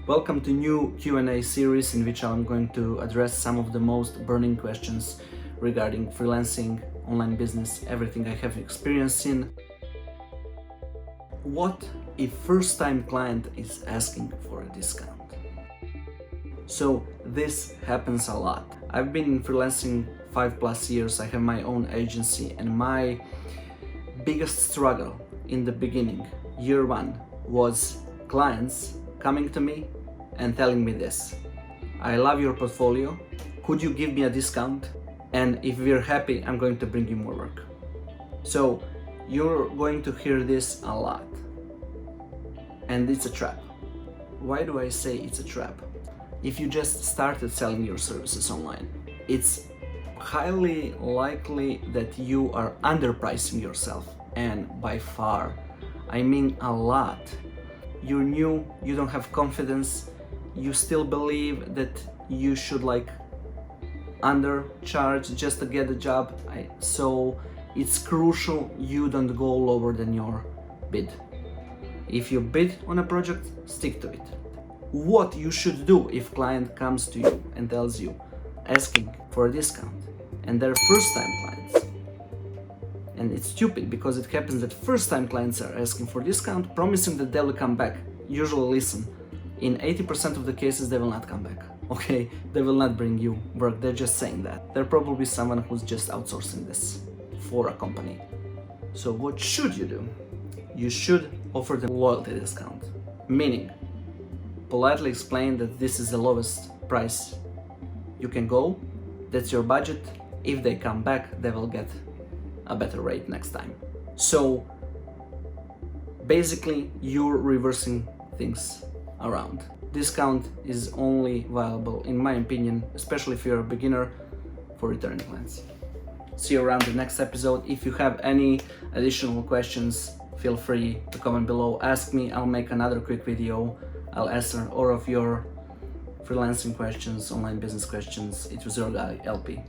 Welcome to new Q&A series in which I'm going to address some of the most burning questions regarding freelancing, online business, everything I have experience in. What if first-time client is asking for a discount? So this happens a lot. I've been freelancing 5+ years. I have my own agency, and my biggest struggle in the beginning, year one, was clients coming to me and telling me this: I love your portfolio, could you give me a discount? And if we're happy, I'm going to bring you more work. So you're going to hear this a lot. And it's a trap. Why do I say it's a trap? If you just started selling your services online, it's highly likely that you are underpricing yourself, and by far, I mean a lot. You're new, you don't have confidence, you still believe that you should undercharge just to get a job. So it's crucial you don't go lower than your bid. If you bid on a project, stick to it. What you should do if client comes to you and tells you asking for a discount, and they're first-time clients. And it's stupid because it happens that first-time clients are asking for discount, promising that they will come back. Usually, listen, in 80% of the cases they will not come back. Okay, they will not bring you work. They're just saying that. They're probably someone who's just outsourcing this for a company. So what should you do? You should offer them loyalty discount, meaning politely explain that this is the lowest price you can go, that's your budget. If they come back, they will get a better rate next time. So basically you're reversing things around. Discount is only viable, in my opinion, especially if you're a beginner, for returning clients. See you around the next episode. If you have any additional questions, feel free to comment below, ask me. I'll make another quick video. I'll answer all of your freelancing questions, online business questions. It was your guy, LP.